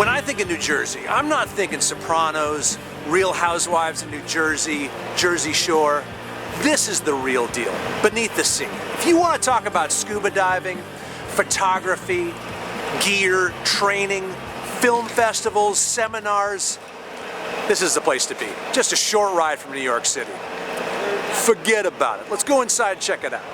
When I think of New Jersey, I'm not thinking Sopranos, Real Housewives of New Jersey, Jersey Shore. This is the real deal, beneath the sea. If you want to talk about scuba diving, photography, gear, training, film festivals, seminars, this is the place to be. Just a short ride from New York City. Forget about it. Let's go inside and check it out.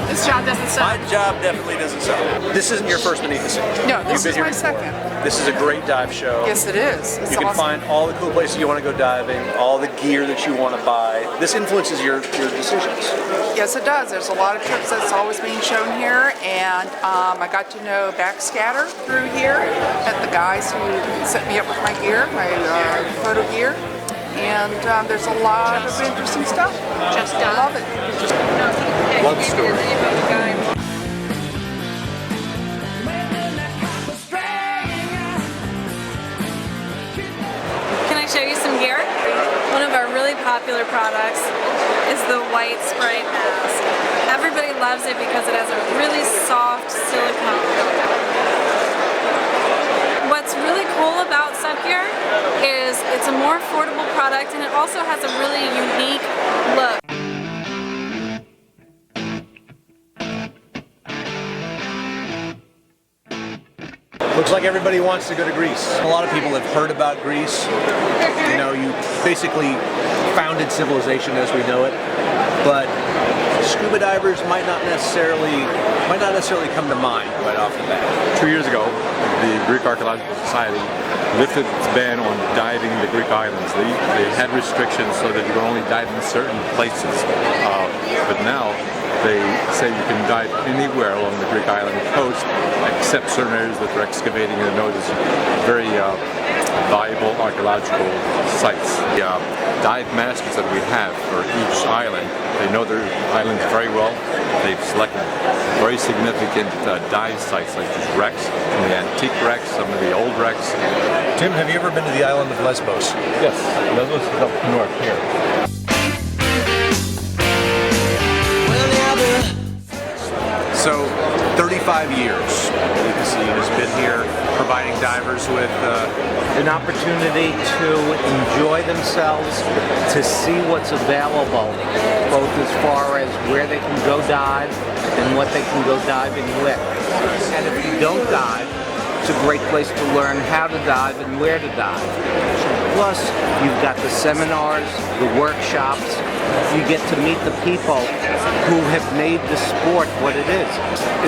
This job doesn't suck. My job definitely doesn't suck. This isn't your first Beneath the Sea. No, this is my before. second. This is a great dive show. Yes, it is. It's You can awesome. find all the cool places you want to go diving, all the gear that you want to buy. This influences your decisions. Yes, it does. There's a lot of trips that's always being shown here, and I got to know Backscatter through here, met the guys who set me up with my gear, my photo gear, and there's a lot of interesting stuff. I love it. Love the story. Can I show you some gear? One of our really popular products is the white Sprite mask. Everybody loves it because it has a really soft silicone. What's really cool about Secaucus is it's a more affordable product and it also has a really unique look. Looks like everybody wants to go to Greece. A lot of people have heard about Greece. You know, you basically founded civilization as we know it, but scuba divers might not necessarily come to mind right off the bat. 2 years ago, the Greek Archaeological Society lifted its ban on diving the Greek islands. They had restrictions so that you could only dive in certain places, but now they say you can dive anywhere along the Greek island coast except certain areas that they're excavating and notice very valuable archaeological sites. The dive masters that we have for each island, they know their islands very well. They've selected very significant dive sites like these wrecks, some of the antique wrecks, some of the old wrecks. Tim, have you ever been to the island of Lesbos? Yes, Lesbos is up north here. So, 35 years Beneath the Sea has been here providing divers with an opportunity to enjoy themselves, to see what's available, both as far as where they can go dive and what they can go diving with. And if you don't dive, it's a great place to learn how to dive and where to dive. Plus, you've got the seminars, the workshops. You get to meet the people who have made the sport what it is.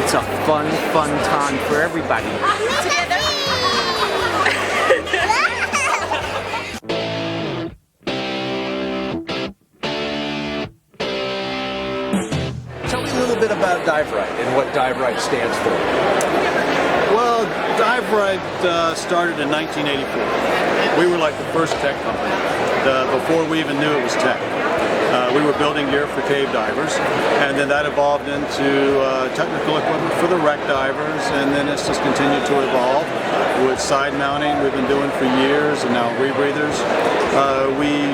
It's a fun time for everybody. Tell me a little bit about Dive Reidt and what Dive Reidt stands for. Well, Dive Reidt started in 1984. We were like the first tech company, before we even knew it was tech. We were building gear for cave divers, and then that evolved into technical equipment for the wreck divers, and then it's just continued to evolve with side mounting we've been doing for years, and now rebreathers. We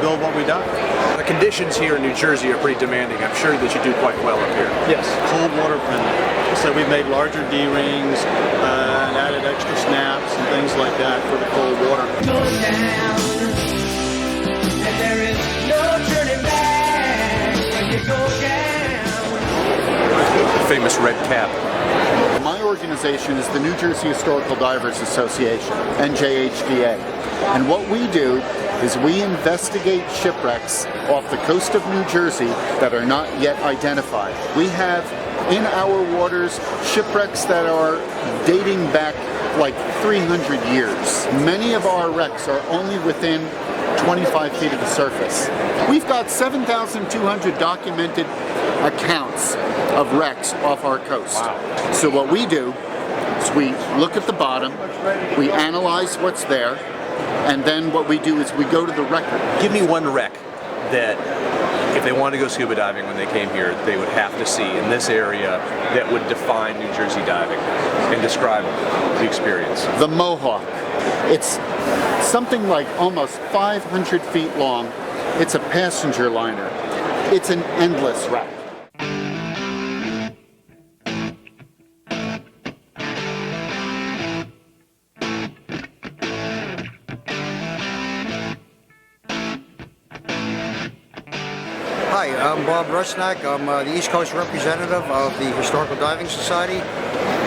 build what we dive. The conditions here in New Jersey are pretty demanding. I'm sure that you do quite well up here. Yes, cold water friendly. So we've made larger D-rings and added extra snaps and things like that for the cold water. Go down, and there is no turning back when you go down. Famous red cap. My organization is the New Jersey Historical Divers Association, NJHDA. And what we do is we investigate shipwrecks off the coast of New Jersey that are not yet identified. We have in our waters shipwrecks that are dating back like 300 years. Many of our wrecks are only within 25 feet of the surface. We've got 7,200 documented accounts of wrecks off our coast. Wow. So what we do is we look at the bottom, we analyze what's there, and then what we do is we go to the record. Give me one wreck that if they wanted to go scuba diving when they came here, they would have to see in this area that would define New Jersey diving and describe the experience? The Mohawk. It's something like almost 500 feet long. It's a passenger liner. It's an endless ride. Hi, I'm Bob Rusnak. I'm the East Coast representative of the Historical Diving Society.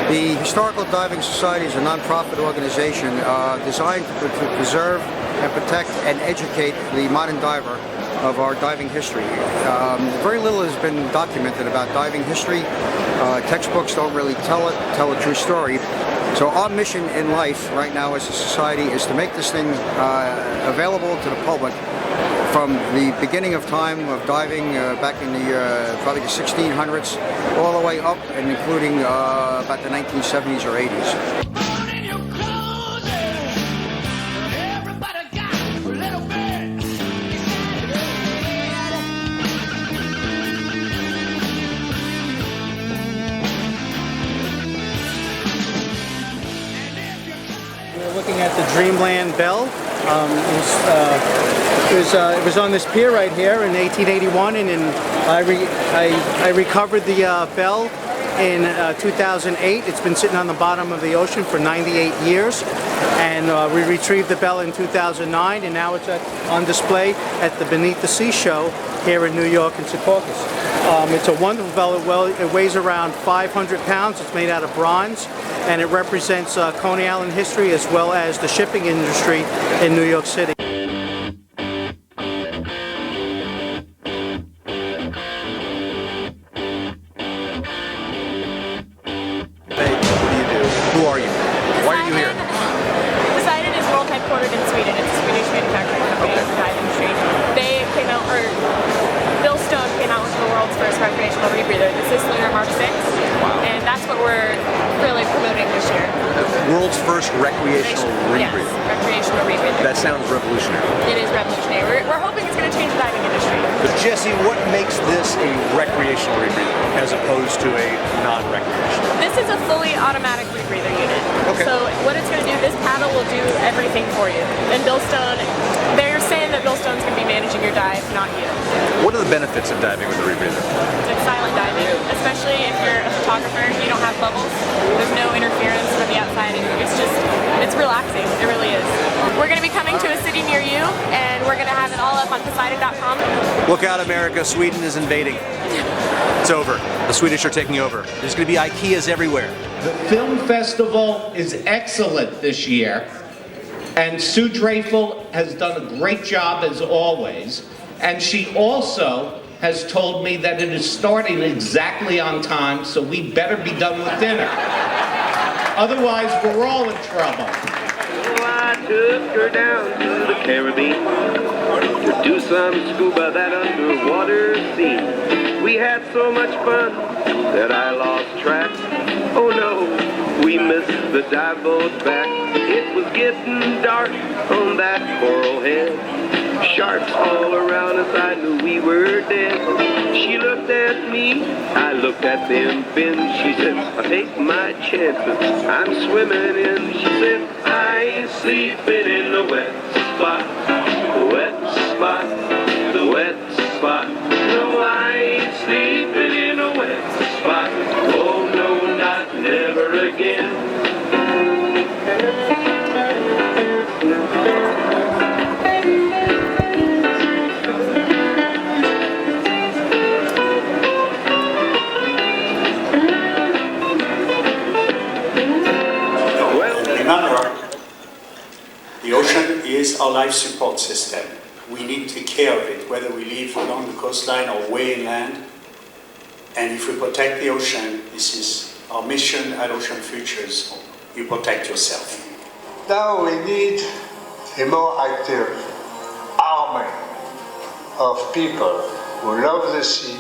The Historical Diving Society is a non-profit organization designed to preserve and protect and educate the modern diver of our diving history. Very little has been documented about diving history. Textbooks don't really tell a true story. So our mission in life right now as a society is to make this thing available to the public from the beginning of time of diving back in the probably the 1600s all the way up and including about the 1970s or 80s. We're looking at the Dreamland Bell. It was on this pier right here in 1881, and then I recovered the bell in 2008. It's been sitting on the bottom of the ocean for 98 years, and we retrieved the bell in 2009, and now it's on display at the Beneath the Sea show here in New York in Secaucus. It's a wonderful bell. It weighs around 500 pounds. It's made out of bronze, and it represents Coney Island history as well as the shipping industry in New York City. Who are you? Why are you here? Poseidon is world headquartered in Sweden. It's a Swedish manufacturing company in the diving industry. They came out, or Bill Stone came out with the world's first recreational rebreather. This is Lunar Mark 6, and that's what we're really promoting this year. World's first recreational rebreather. Yes, recreational rebreather. That sounds revolutionary. It is revolutionary. We're hoping it's going to change the diving industry. But Jesse, what makes this a recreational rebreather as opposed to a non-recreational? This is a fully automatic rebreather unit. Okay. So what it's going to do, this paddle will do everything for you. And Bill Stone, they're saying that Bill Stone's going to be managing your dive, not you. What are the benefits of diving with a rebreather? It's silent diving, especially if you're a photographer. You don't have bubbles. There's no interference from the outside. It's relaxing. It really is. We're going to be coming to a city near you, and we're going to have it all up on Poseidon.com. Look out, America. Sweden is invading. It's over. The Swedish are taking over. There's going to be IKEAs everywhere. The film festival is excellent this year, and Sue Dreyfus has done a great job as always, and she also has told me that it is starting exactly on time, so we better be done with dinner. Otherwise, we're all in trouble. So I took her down to the Caribbean to do some scuba, that underwater scene. We had so much fun that I lost track. Oh no, we missed the dive boat back. It was getting dark on that coral head. Sharks all around us, I knew we were dead. She looked at me, I looked at them fins. She said, I'll take my chances, I'm swimming in. She said, I ain't sleeping in the wet spot, the wet spot, the wet spot. No, I ain't sleeping in a wet spot. Oh no, not never again. Remember, the ocean is our life support system. We need to take care of it, whether we live along the coastline or way inland. And if we protect the ocean, this is our mission at Ocean Futures. You protect yourself. Now we need a more active army of people who love the sea,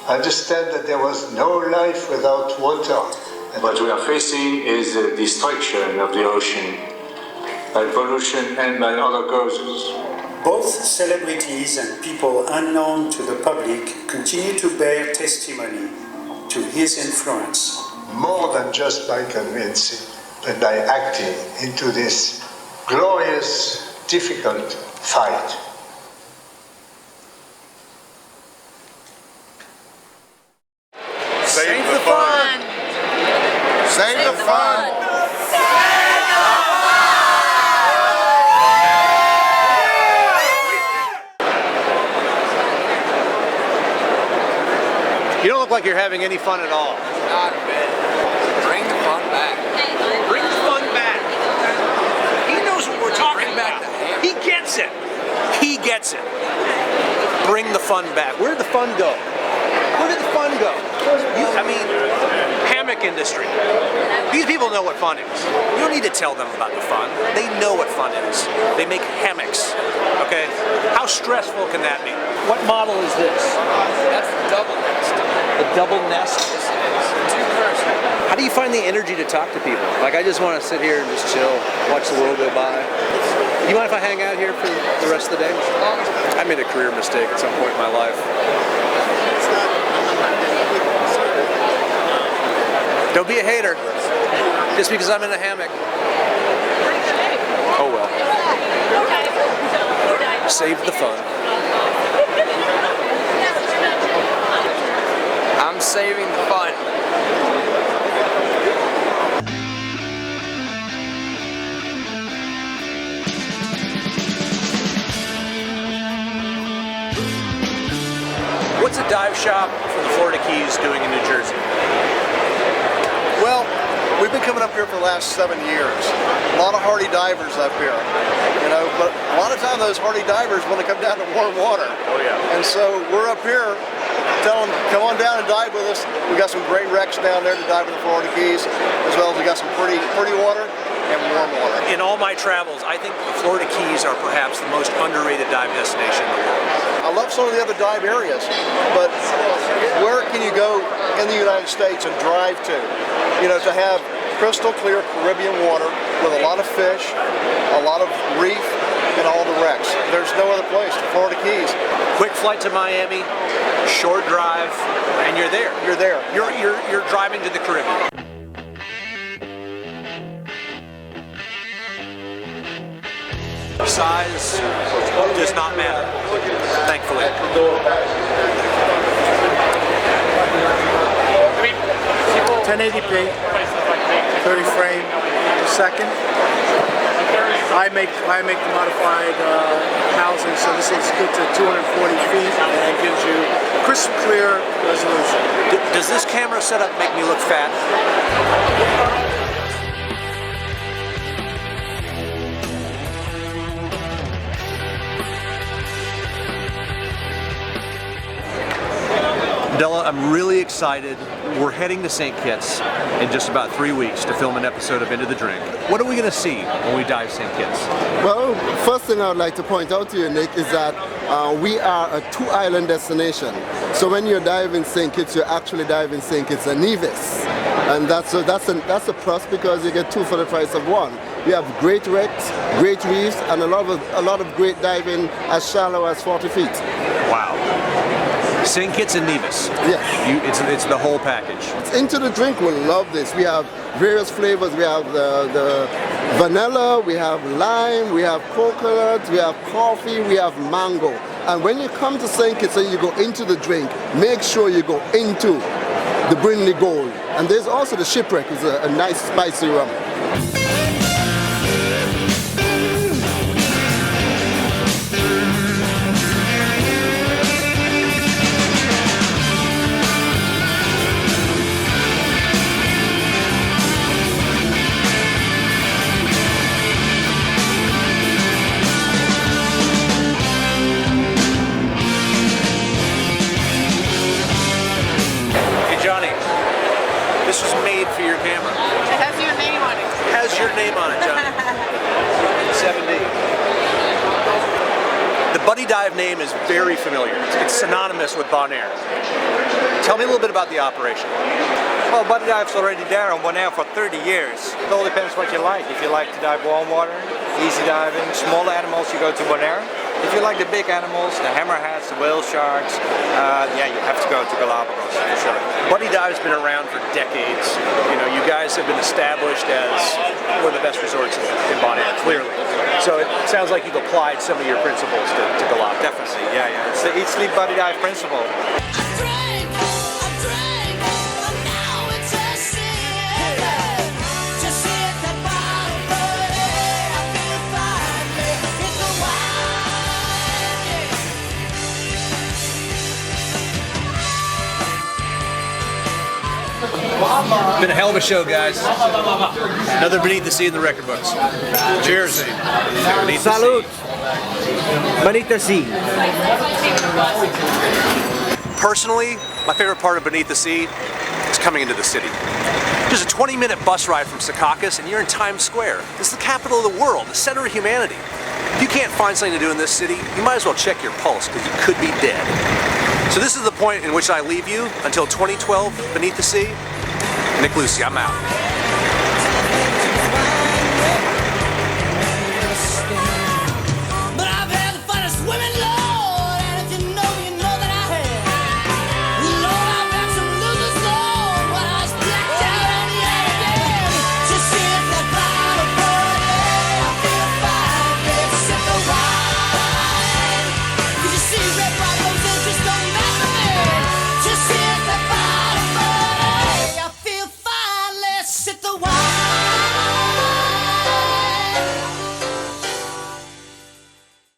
understand that there was no life without water. What we are facing is the destruction of the ocean by pollution and by other causes. Both celebrities and people unknown to the public continue to bear testimony to his influence. More than just by convincing, but by acting into this glorious, difficult fight. Save the fun! Save the fun! You don't look like you're having any fun at all. Not a bit. Bring the fun back. Bring the fun back. He knows what we're talking about. He gets it. He gets it. Bring the fun back. Where did the fun go? Where did the fun go? I mean, hammock industry. These people know what fun is. You don't need to tell them about the fun. They know what fun is. They make hammocks. Okay? How stressful can that be? What model is this? That's the double nest. The double nest? Yes, it is. Two-person. How do you find the energy to talk to people? Like, I just want to sit here and just chill, watch the world go by. You mind if I hang out here for the rest of the day? I made a career mistake at some point in my life. Don't be a hater, just because I'm in a hammock. Oh well. Save the fun. I'm saving the fun. What's a dive shop for the Florida Keys doing in New Jersey? Well, we've been coming up here for the last 7 years. A lot of hardy divers up here, you know, but a lot of times those hardy divers want to come down to warm water. Oh yeah. And so we're up here telling them, come on down and dive with us. We got some great wrecks down there to dive in the Florida Keys, as well as we got some pretty water and warm water. In all my travels, I think the Florida Keys are perhaps the most underrated dive destination in the world. I love some of the other dive areas, but where can you go in the United States and drive to? You know, to have crystal clear Caribbean water with a lot of fish, a lot of reef, and all the wrecks. There's no other place. The Florida Keys. Quick flight to Miami, short drive, and you're there. You're there. You're driving to the Caribbean. Size does not matter, thankfully. 1080p, 30 frame a second. I make the modified housing, so this is good to 240 feet, and it gives you crisp, clear resolution. Does this camera setup make me look fat? Della, I'm really excited. We're heading to St. Kitts in just about 3 weeks to film an episode of Into the Drink. What are we going to see when we dive St. Kitts? Well, first thing I would like to point out to you, Nick, is that we are a two-island destination. So when you're diving St. Kitts, you're actually diving St. Kitts and Nevis. And that's a plus because you get two for the price of one. We have great wrecks, great reefs, and a lot of great diving as shallow as 40 feet. Wow. St. Kitts and Nevis. Yes. It's the whole package. Into the Drink will love this. We have various flavors. We have the vanilla, we have lime, we have coconut, we have coffee, we have mango. And when you come to St. Kitts and you go into the drink, make sure you go into the Brindley Gold. And there's also the Shipwreck, it's a nice spicy rum. Johnny, this was made for your camera. It has your name on it. Has your name on it, Johnny. 7D. The Buddy Dive name is very familiar. It's synonymous with Bonaire. Tell me a little bit about the operation. Well, Buddy Dive's already there on Bonaire for 30 years. It all depends what you like. If you like to dive warm water, easy diving, smaller animals, you go to Bonaire. if you like the big animals, the hammerheads, the whale sharks, yeah, you have to go to Galapagos for sure. Buddy Dive's been around for decades. You know, you guys have been established as one of the best resorts in Bonaire, clearly. So it sounds like you've applied some of your principles to Galapagos. Definitely, yeah. It's the Eat, Sleep, Buddy Dive principle. Been a hell of a show, guys. Another Beneath the Sea in the record books. Cheers. Salud. Beneath the Sea. Personally, my favorite part of Beneath the Sea is coming into the city. There's a 20-minute bus ride from Secaucus and you're in Times Square. This is the capital of the world, the center of humanity. If you can't find something to do in this city, you might as well check your pulse because you could be dead. So this is the point in which I leave you until 2012, Beneath the Sea. Nick Lucey, I'm out.